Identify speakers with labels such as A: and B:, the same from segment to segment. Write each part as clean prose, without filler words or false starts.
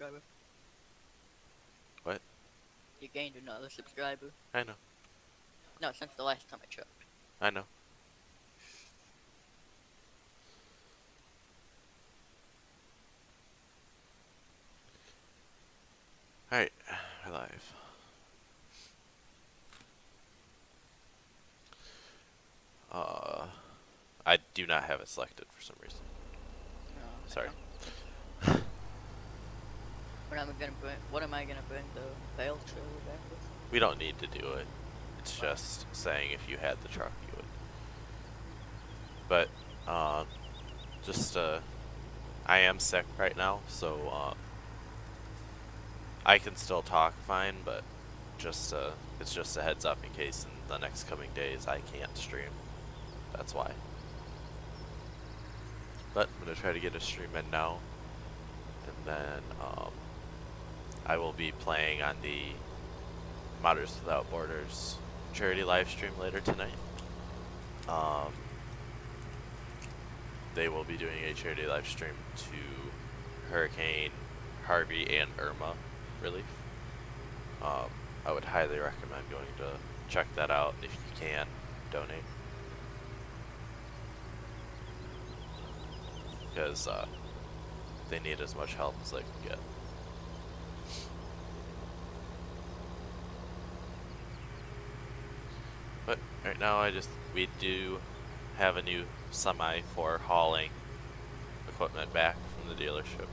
A: subscriber.
B: What?
A: You gained another subscriber.
B: I know.
A: No, since the last time I checked.
B: I know. Alright, we're live. I do not have it selected for some reason.
A: No,
B: Sorry.
A: What am I gonna bring the bale trailer back with?
B: We don't need to do it. It's just saying if you had the truck, you would. But, I am sick right now, so, I can still talk fine, but it's just a heads up in case in the next coming days I can't stream. That's why. But I'm gonna try to get a stream in now, and then I will be playing on the Modders Without Borders charity live stream later tonight. They will be doing a charity live stream to Hurricane Harvey and Irma relief. I would highly recommend going to check that out if you can donate. Because they need as much help as they can get. But right now we do have a new semi for hauling equipment back from the dealership.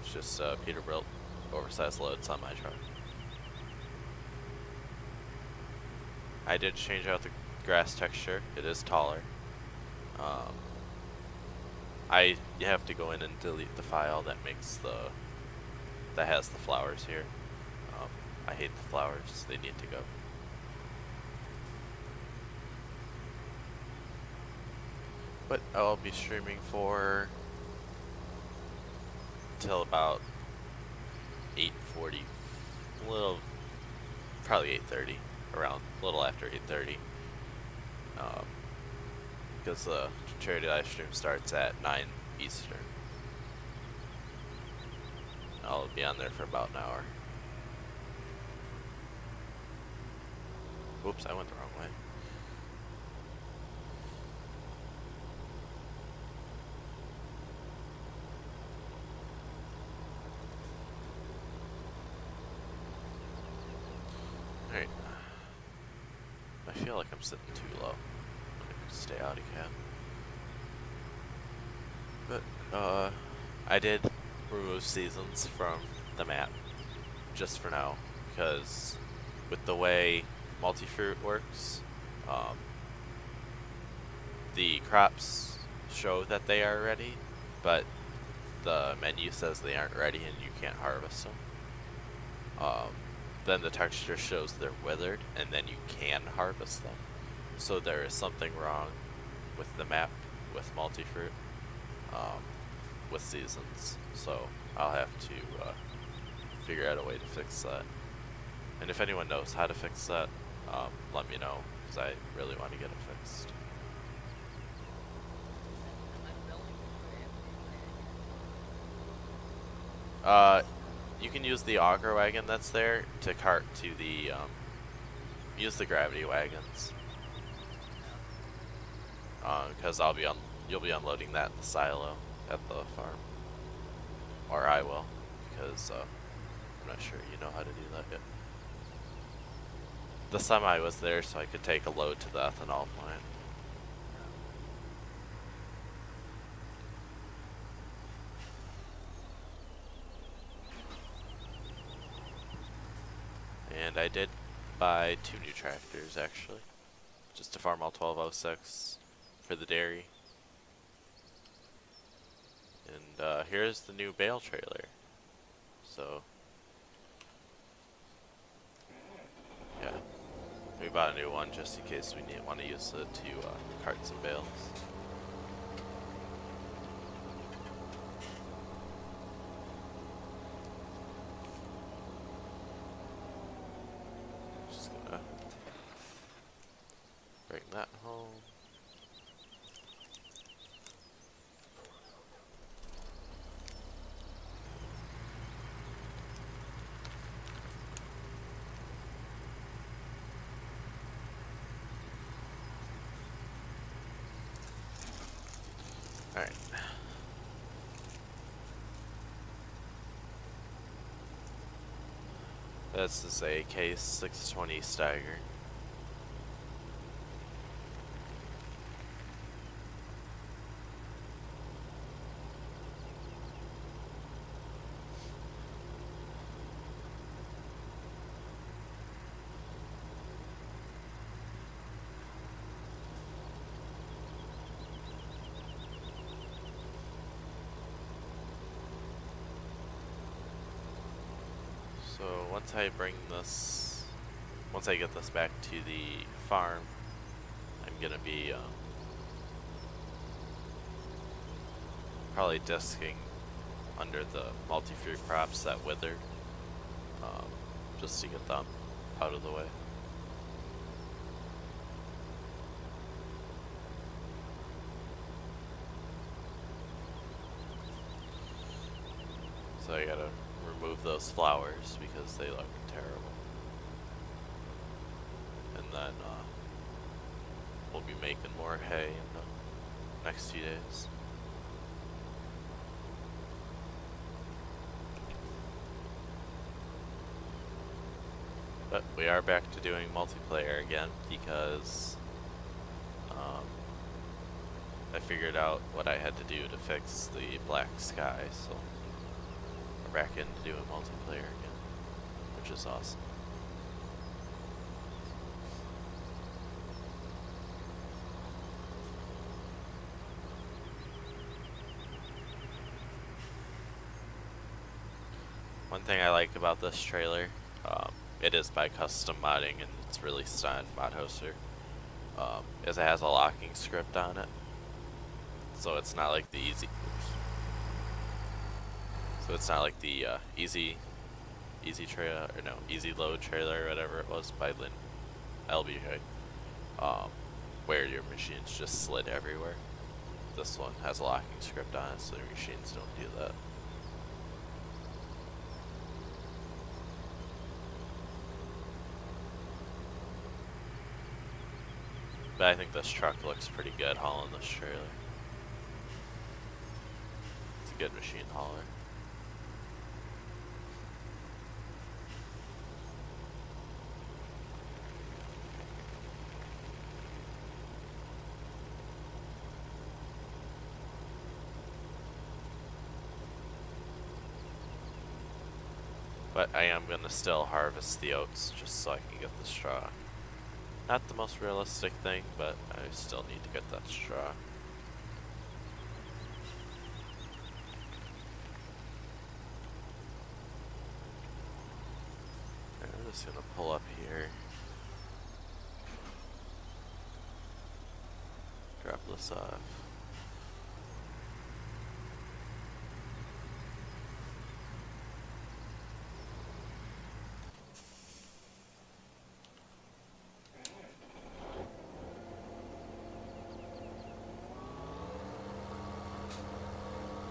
B: It's just a Peterbilt oversized load semi truck. I did change out the grass texture. It is taller. You have to go in and delete the file that has the flowers here. I hate the flowers. They need to go. But I'll be streaming for till about 8:40, probably 8:30, around a little after 8:30. Because the charity live stream starts at 9 Eastern. I'll be on there for about an hour. Whoops, I went the wrong way. Alright. I feel like I'm sitting too low. Stay out again. But, I did remove seasons from the map, just for now, because with the way multi-fruit works, the crops show that they are ready, but the menu says they aren't ready and you can't harvest them. Then the texture shows they're withered, and then you can harvest them. So there is something wrong with the map with multi-fruit, with seasons. So I'll have to figure out a way to fix that. And if anyone knows how to fix that, let me know, because I really want to get it fixed. You can use the auger wagon that's there to cart to the, use the gravity wagons. Because you'll be unloading that in the silo at the farm. Or I will, because, I'm not sure you know how to do that yet. The semi was there so I could take a load to the ethanol plant. And I did buy 2 new tractors, actually. Just to farm all 1206 for the dairy. And here's the new bale trailer. So, yeah. We bought a new one just in case we want to use it to cart some bales. Just gonna bring that home. Alright. This is a case 620 stagger. So once I get this back to the farm, I'm gonna be probably disking under the multi-fruit crops that wither, just to get them out of the way. So I gotta remove those flowers because they look terrible. And then we'll be making more hay in the next few days. But we are back to doing multiplayer again because I figured out what I had to do to fix the black sky, so we're back into doing multiplayer again, which is awesome. One thing I like about this trailer, it is by custom modding and it's released on Mod Hoster, is it has a locking script on it. So it's not like the easy trailer, or no, easy load trailer or whatever it was by LBJ, where your machines just slid everywhere. This one has a locking script on it, so your machines don't do that. But I think this truck looks pretty good hauling this trailer. It's a good machine hauler. But I am gonna still harvest the oats just so I can get the straw. Not the most realistic thing, but I still need to get that straw. I'm just gonna pull up here. Drop this off.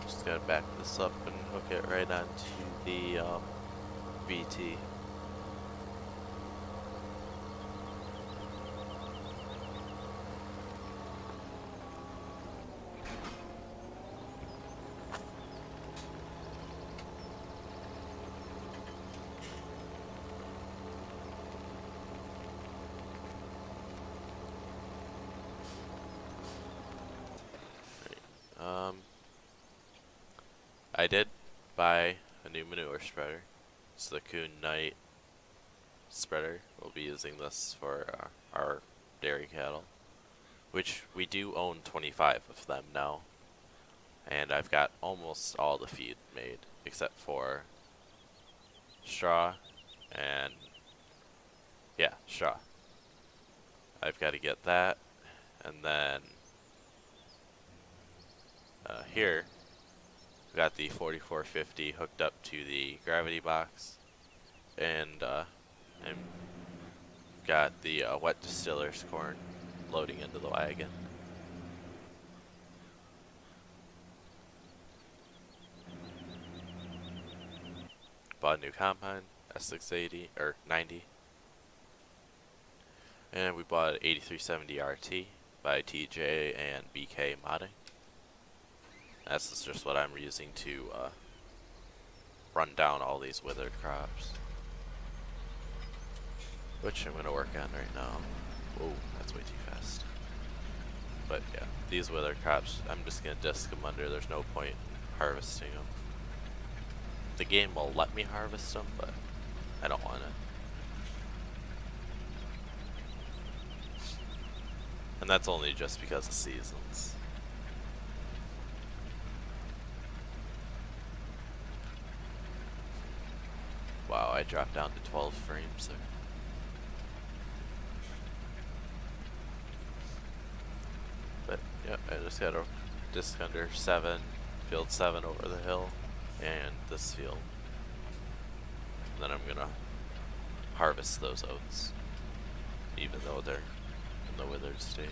B: Just gotta back this up and hook it right onto the VT. I did buy a new manure spreader. It's the Kuhn Knight spreader. We'll be using this for our dairy cattle, which we do own 25 of them now. And I've got almost all the feed made, except for straw and, yeah, straw. I've got to get that, and then here, we got the 4450 hooked up to the gravity box, and got the wet distiller's corn loading into the wagon. Bought a new combine, S680 or 90, and we bought an 8370 RT by TJ and BK Modding. That's just what I'm using to run down all these withered crops. Which I'm going to work on right now. Whoa, that's way too fast. But yeah, these withered crops, I'm just going to disc them under. There's no point in harvesting them. The game will let me harvest them, but I don't want it. And that's only just because of seasons. Wow, I dropped down to 12 frames there. But yeah, I just got a disc under 7, field 7 over the hill, and this field. And then I'm gonna harvest those oats, even though they're in the withered state.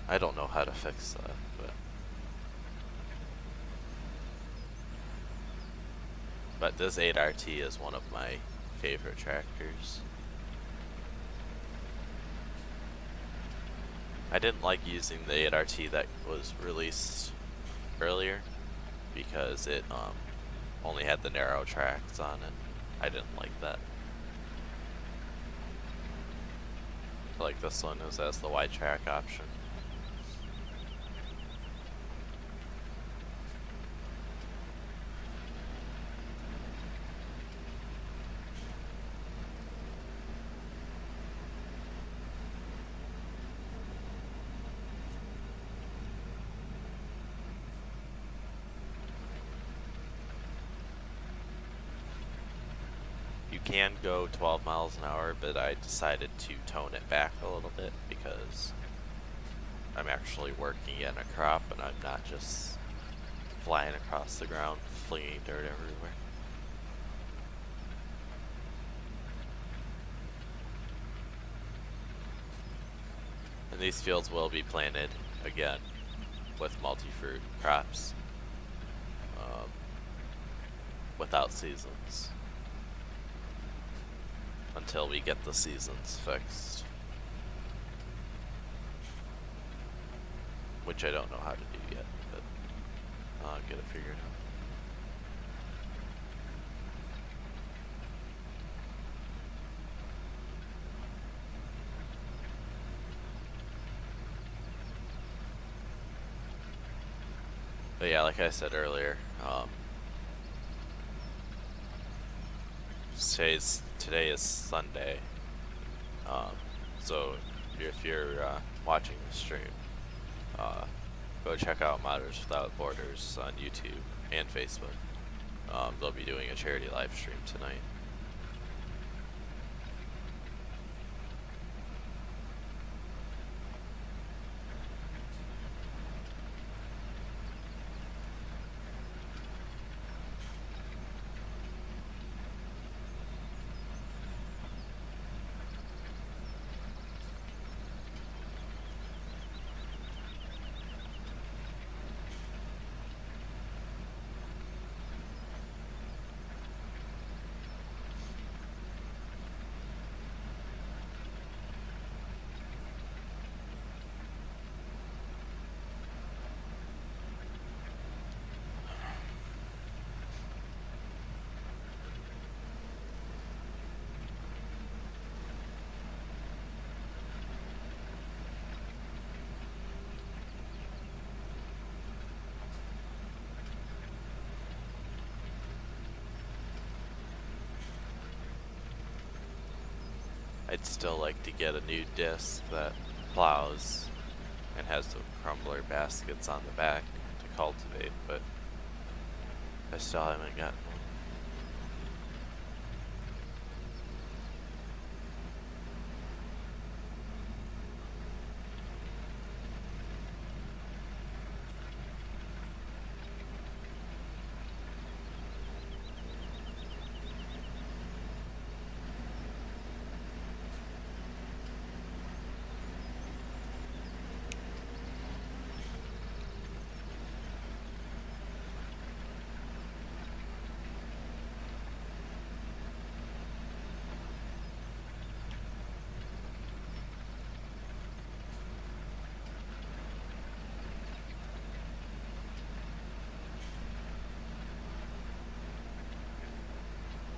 B: I don't know how to fix that, but this 8RT is one of my favorite tractors. I didn't like using the 8RT that was released earlier because it only had the narrow tracks on it. I didn't like that. Like this one has the wide track option. You can go 12 miles an hour, but I decided to tone it back a little bit because I'm actually working in a crop and I'm not just flying across the ground, flinging dirt everywhere. And these fields will be planted again with multi-fruit crops without seasons until we get the seasons fixed, which I don't know how to do yet, but I'll get it figured out. But yeah, like I said earlier, today is Sunday, so if you're watching the stream, go check out Modders Without Borders on YouTube and Facebook. They'll be doing a charity live stream tonight. I'd still like to get a new disc that plows and has the crumbler baskets on the back to cultivate, but I still haven't gotten one.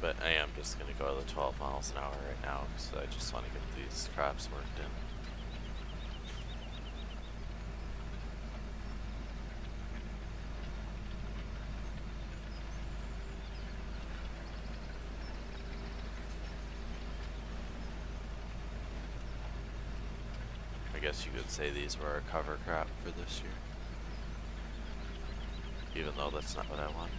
B: But I am just going to go to the 12 miles an hour right now because I just want to get these crops worked in. I guess you could say these were a cover crop for this year. Even though that's not what I wanted.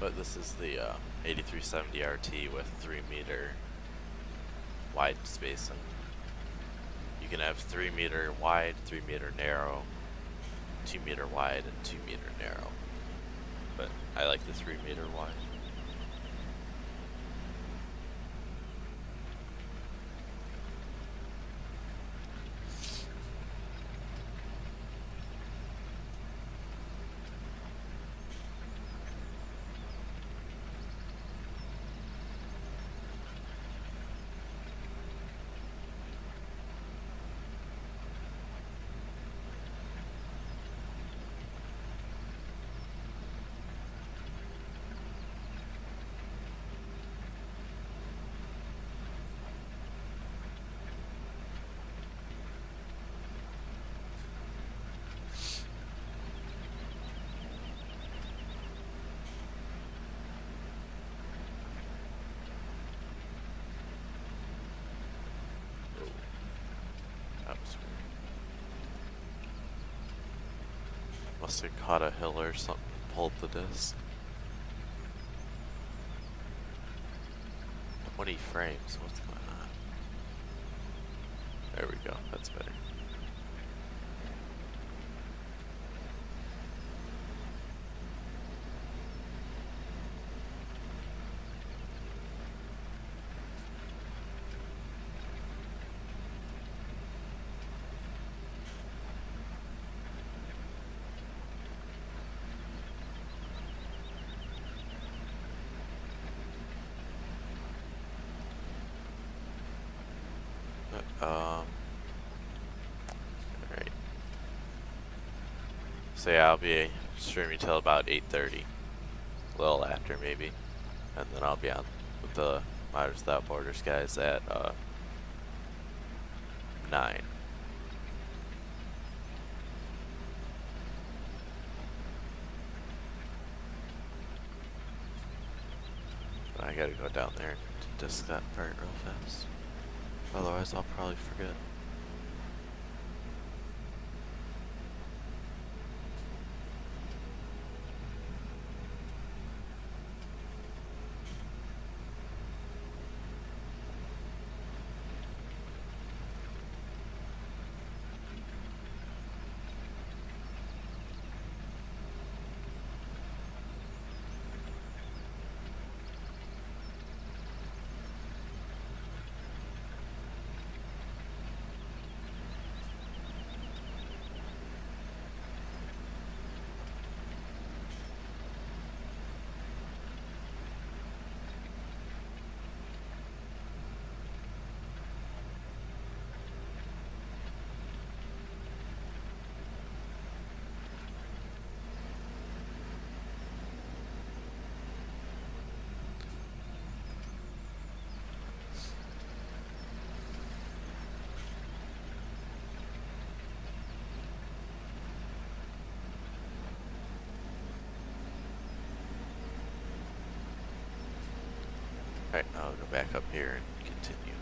B: But this is the 8370 RT with 3-meter wide spacing. You can have 3-meter wide, 3-meter narrow, 2-meter wide, and 2-meter narrow. But I like the 3-meter wide. Must have caught a hill or something, pulled the disc. 20 frames, what's going on? There we go, that's better. Alright. So yeah, I'll be streaming till about 8:30. A little after maybe. And then I'll be on with the Miners Without Borders guys at 9. But I gotta go down there and disc that part real fast. Otherwise I'll probably forget. Alright, now I'll go back up here and continue.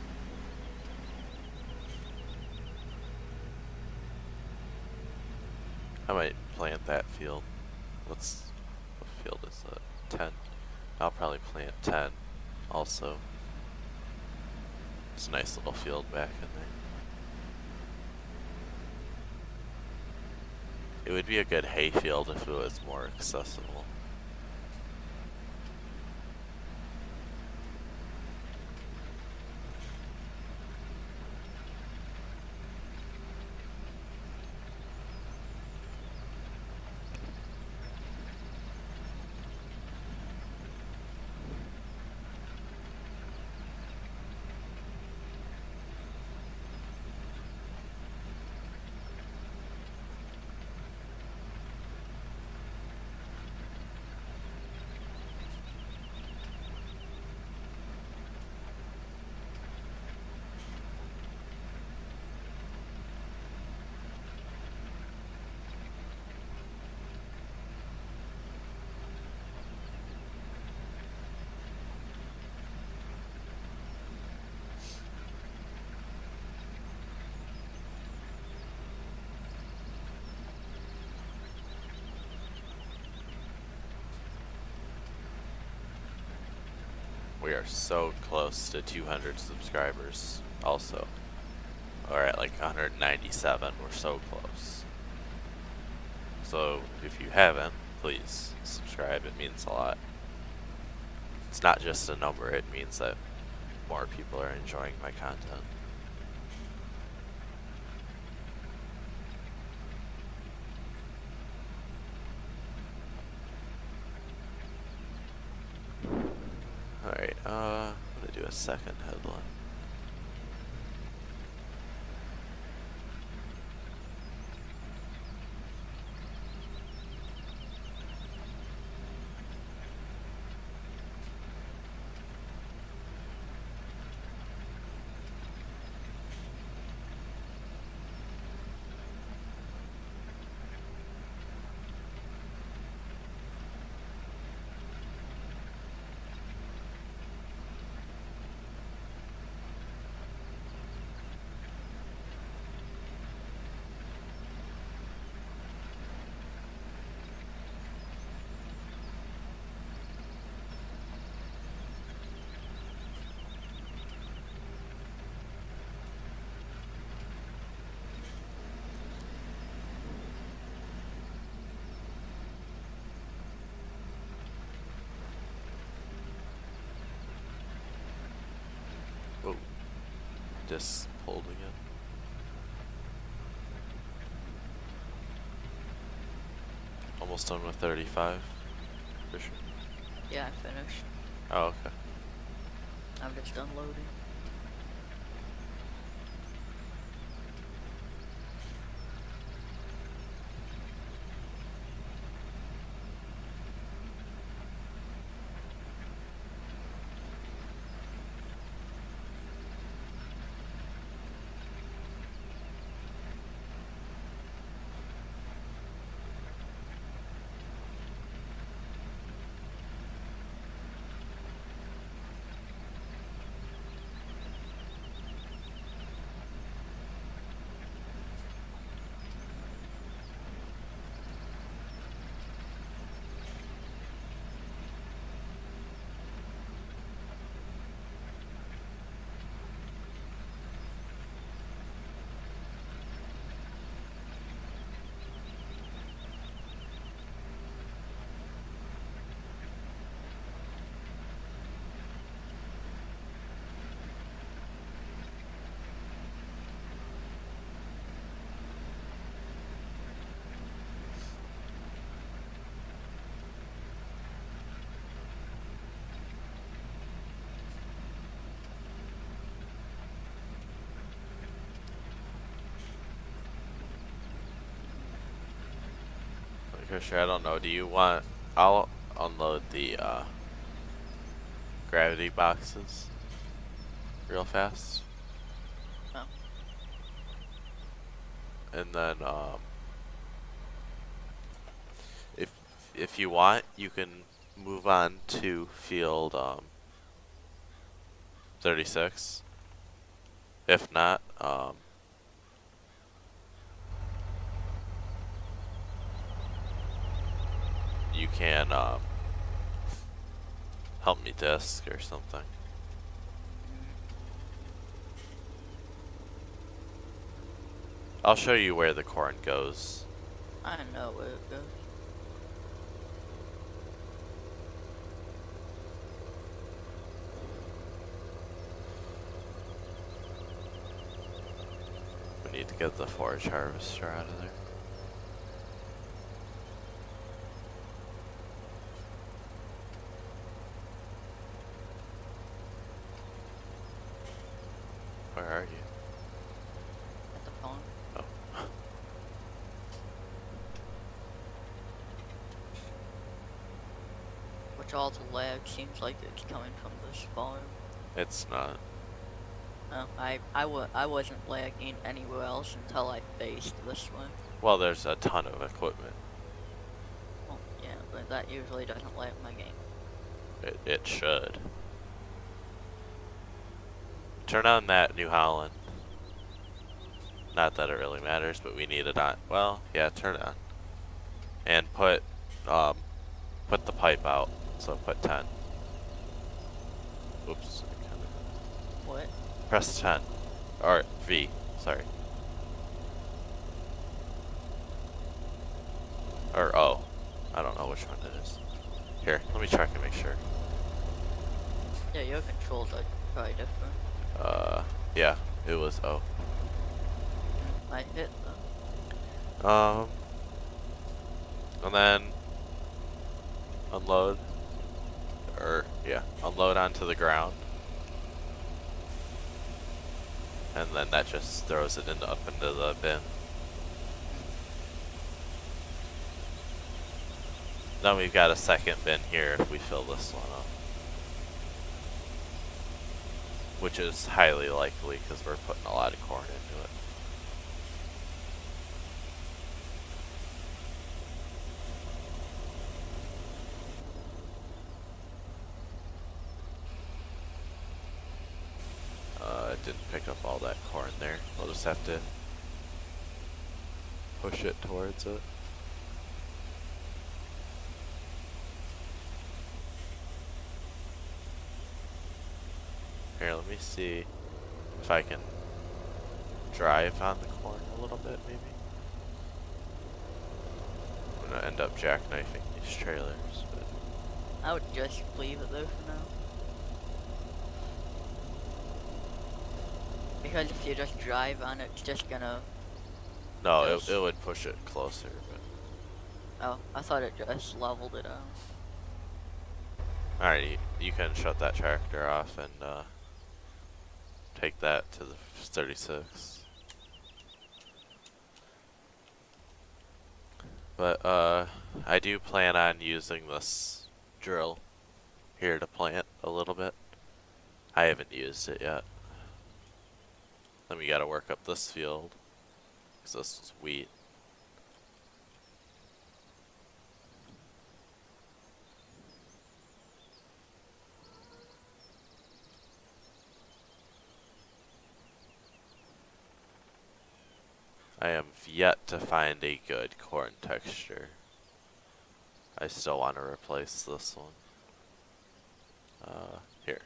B: I might plant that field. What field is that? 10? I'll probably plant 10 also. It's a nice little field back in there. It would be a good hay field if it was more accessible. We are so close to 200 subscribers also. We're at like 197, we're so close. So if you haven't, please subscribe, it means a lot. It's not just a number, it means that more people are enjoying my content. Alright, I'm gonna do a second headline. Whoa. Just pulled again. Almost done with 35. For sure.
A: Yeah, I finished.
B: Oh, okay.
A: I'm just unloading.
B: Sure, I don't know. Do you want? I'll unload the gravity boxes real fast,
A: Oh.
B: and then if you want, you can move on to field 36. If not, you can help me disk or something. I'll show you where the corn goes.
A: I know where it goes.
B: We need to get the forage harvester out of there. Where are you?
A: At the phone.
B: Oh.
A: Which all the lag seems like it's coming from this farm.
B: It's not.
A: No, I wasn't lagging anywhere else until I faced this one.
B: Well, there's a ton of equipment.
A: Well, yeah, but that usually doesn't lag my game.
B: It should. Turn on that New Holland. Not that it really matters, but we need it on. Well, yeah, turn it on. And put the pipe out. So put 10. Oops.
A: What?
B: Press 10. Or V, sorry. Or O. I don't know which one it is. Here, let me check and make sure.
A: Yeah, your controls are probably different.
B: Yeah, it was O.
A: I hit them.
B: And then unload. Unload onto the ground. And then that just throws it up into the bin. Then we've got a second bin here if we fill this one up. Which is highly likely because we're putting a lot of corn into it. It didn't pick up all that corn there. We'll just have to push it towards it. Here, let me see if I can drive on the corn a little bit, maybe. I'm gonna end up jackknifing these trailers, but
A: I would just leave it there for now. Because if you just drive on it, it's just gonna...
B: no, it would push it closer, but...
A: Oh, I thought it just leveled it out.
B: Alright, you can shut that tractor off and take that to the 36. But I do plan on using this drill here to plant a little bit. I haven't used it yet. Then we gotta work up this field, because this is wheat. I have yet to find a good corn texture. I still want to replace this one. Here.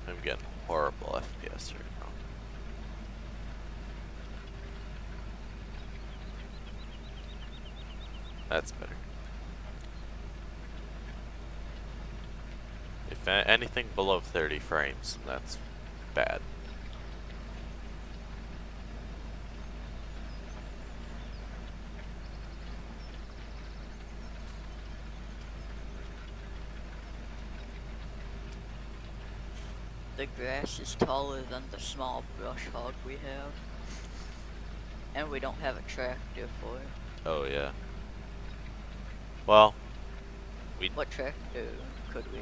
B: I'm getting horrible FPS right now. That's better. If anything below 30 frames, then that's bad.
A: The grass is taller than the small brush hog we have. And we don't have a tractor for it.
B: Oh yeah. Well,
A: What tractor could we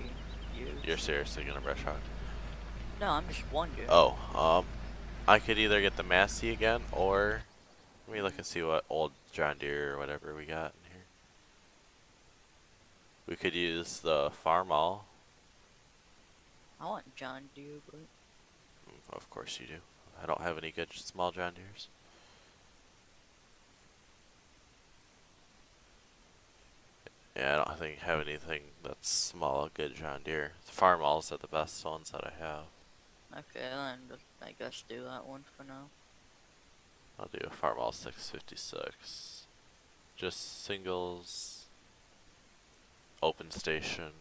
A: use?
B: You're seriously gonna brush hog?
A: No, I'm just wondering.
B: Oh, I could either get the Massey again, or let me look and see what old John Deere or whatever we got in here. We could use the Farmall.
A: I want John Deere, but
B: Of course you do. I don't have any good small John Deeres. Yeah, I don't think I have anything that's small, good John Deere. The Farmalls are the best ones that I have.
A: okay, then I guess do that one for now.
B: I'll do a Farmall 656. Just singles, open station.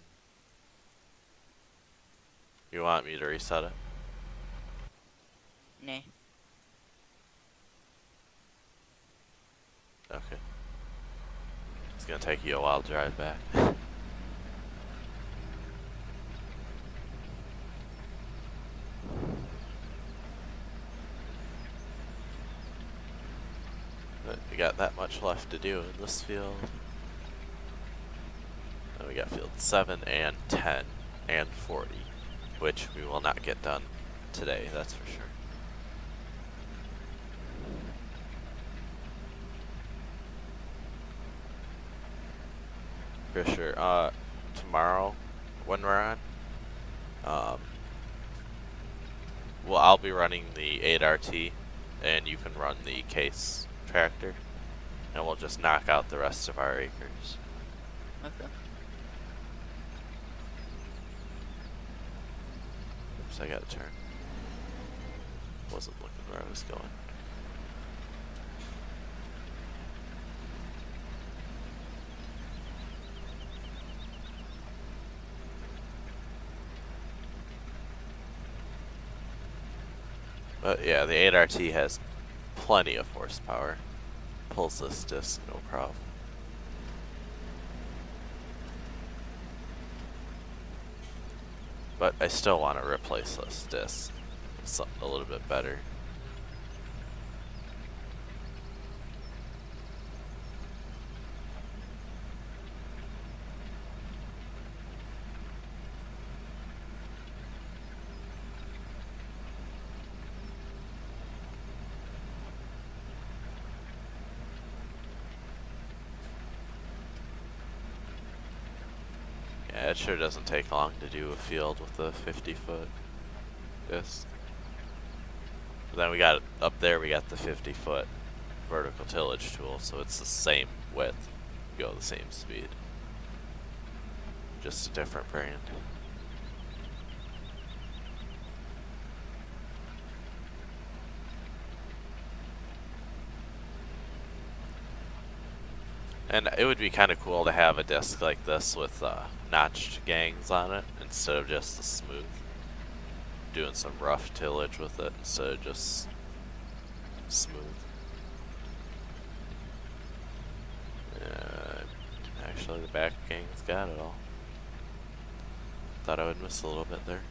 B: You want me to reset it?
A: Nah.
B: Okay. It's gonna take you a while to drive back. But we got that much left to do in this field. And we got field 7 and 10 and 40, which we will not get done today, that's for sure. For sure. Tomorrow, when we're on, well, I'll be running the 8RT, and you can run the case tractor, and we'll just knock out the rest of our acres.
A: Okay.
B: Oops, I gotta turn. Wasn't looking where I was going. But yeah, the 8RT has plenty of horsepower. Pulls this disc, no problem. But I still want to replace this disc with something a little bit better. Yeah, it sure doesn't take long to do a field with a 50-foot disc. But then we got, up there we got the 50-foot vertical tillage tool, so it's the same width, go the same speed. Just a different brand. And it would be kind of cool to have a disc like this with notched gangs on it instead of just the smooth. Doing some rough tillage with it instead of just smooth. Actually, the back gang's got it all. Thought I would miss a little bit there.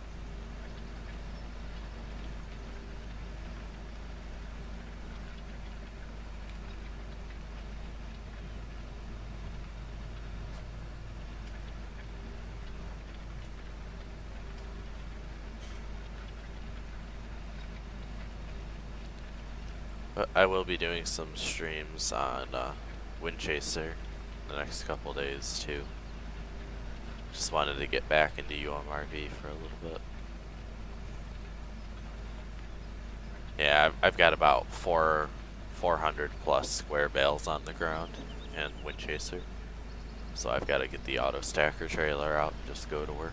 B: But I will be doing some streams on Windchaser the next couple days too. Just wanted to get back into UMRV for a little bit. Yeah, I've got about 400 plus square bales on the ground and Windchaser. So I've got to get the auto stacker trailer out and just go to work.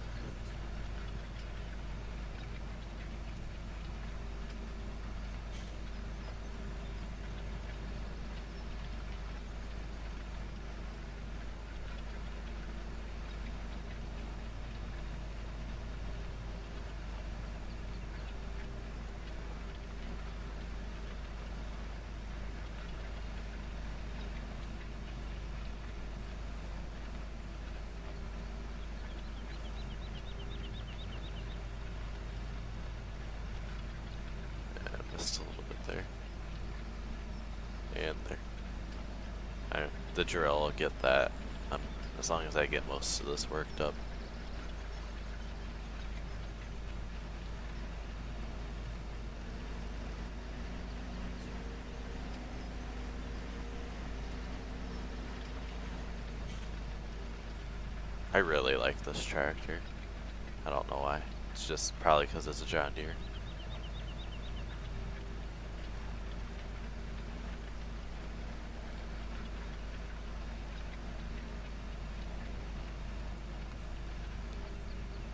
B: Just a little bit there. And there. The drill will get that as long as I get most of this worked up. I really like this tractor. I don't know why. It's just probably because it's a John Deere.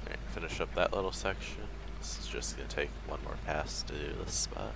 B: Alright, finish up that little section. This is just going to take one more pass to do this spot.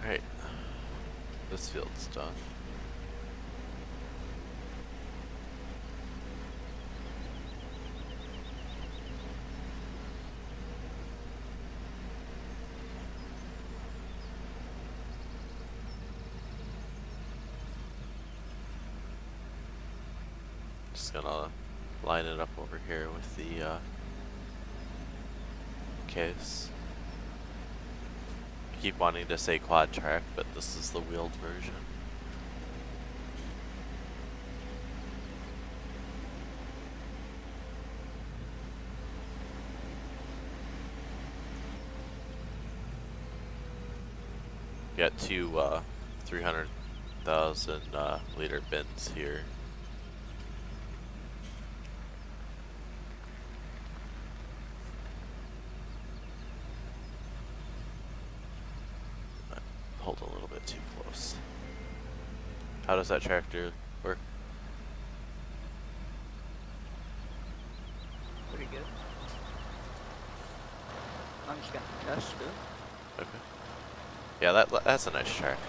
B: Alright, this field's done. Just gonna line it up over here with the case. I keep wanting to say quad track, but this is the wheeled version. Got two 300,000 liter bins here. Hold a little bit too close. How does that tractor work?
A: Pretty good. I'm just gonna test it.
B: Okay. Yeah, that's a nice tractor.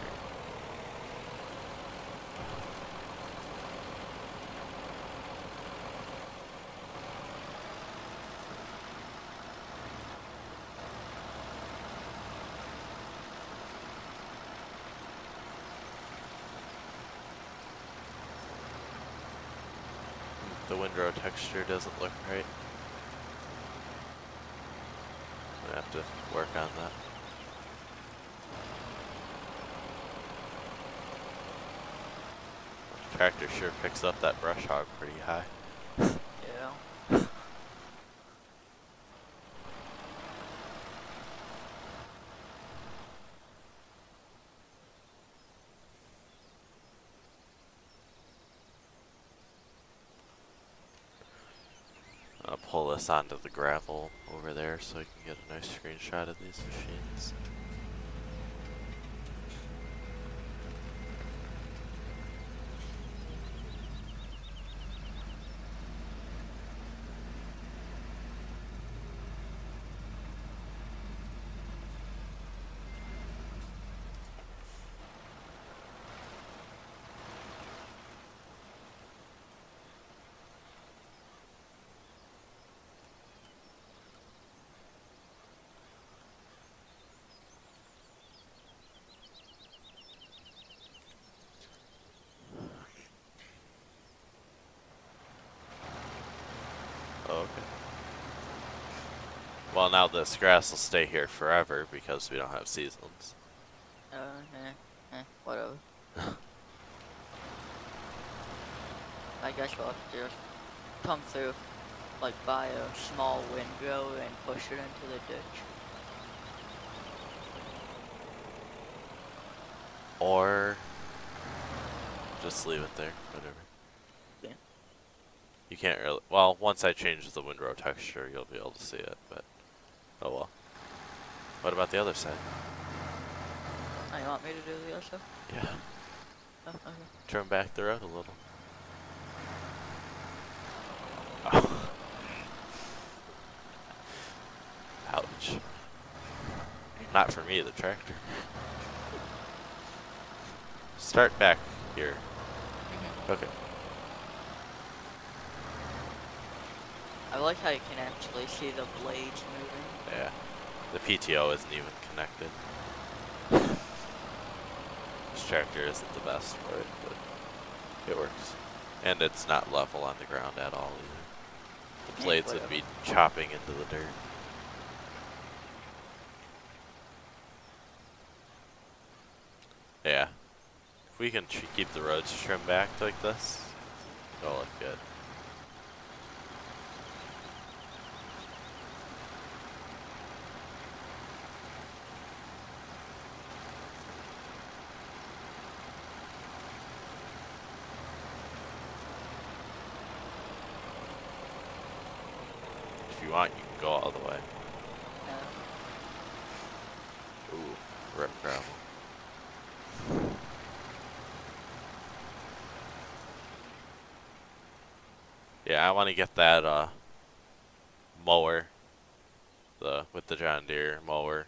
B: The windrow texture doesn't look right. I'm gonna have to work on that. Tractor sure picks up that brush hog pretty high.
A: Yeah.
B: I'll pull this onto the gravel over there so I can get a nice screenshot of these machines. Oh, okay. Well, now this grass will stay here forever because we don't have seasons.
A: Whatever. I guess we'll have to just come through, like, by a small windrow and push it into the ditch.
B: Or just leave it there, whatever.
A: Yeah.
B: You can't really, well, once I change the windrow texture, you'll be able to see it, but Oh well. What about the other side?
A: Oh, you want me to do the other stuff?
B: Yeah.
A: Oh, okay.
B: Turn back the road a little. Oh. Ouch. Not for me, the tractor. Start back here. Okay.
A: I like how you can actually see the blades moving.
B: Yeah. The PTO isn't even connected. This tractor isn't the best for it, but it works. And it's not level on the ground at all either. The blades would be chopping into the dirt. Yeah. If we can keep the roads trimmed back like this, it'll look good. If you want, you can go all the way. Ooh, rip gravel. Yeah, I want to get that mower, with the John Deere mower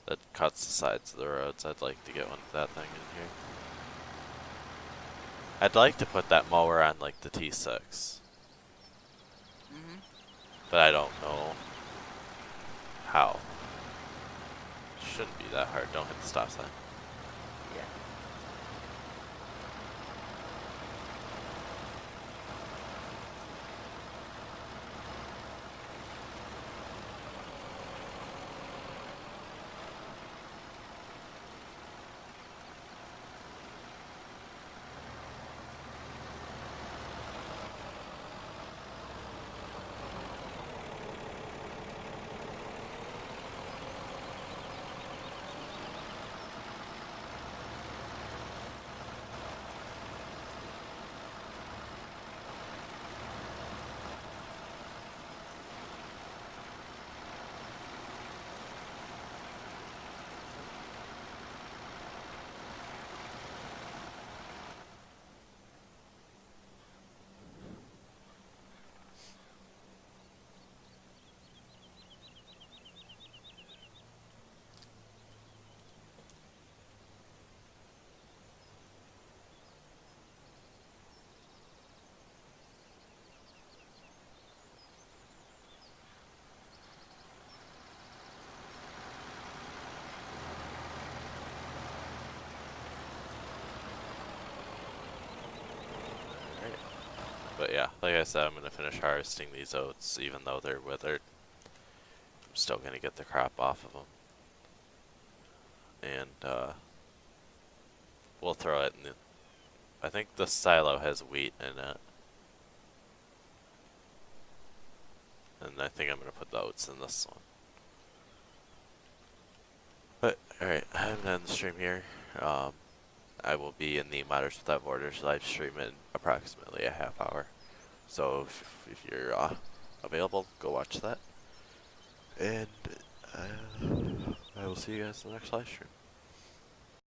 B: that cuts the sides of the roads. I'd like to get one of that thing in here. I'd like to put that mower on like the T6, but I don't know how. Shouldn't be that hard. Don't hit the stop sign.
A: Yeah.
B: But yeah, like I said, I'm going to finish harvesting these oats, even though they're withered. I'm still going to get the crop off of them. And we'll throw it in the... I think the silo has wheat in it. And I think I'm going to put the oats in this one. But, alright, I'm going to end the stream here. I will be in the Modders Without Borders live stream in approximately a half hour. So if you're available, go watch that. And I will see you guys in the next live stream.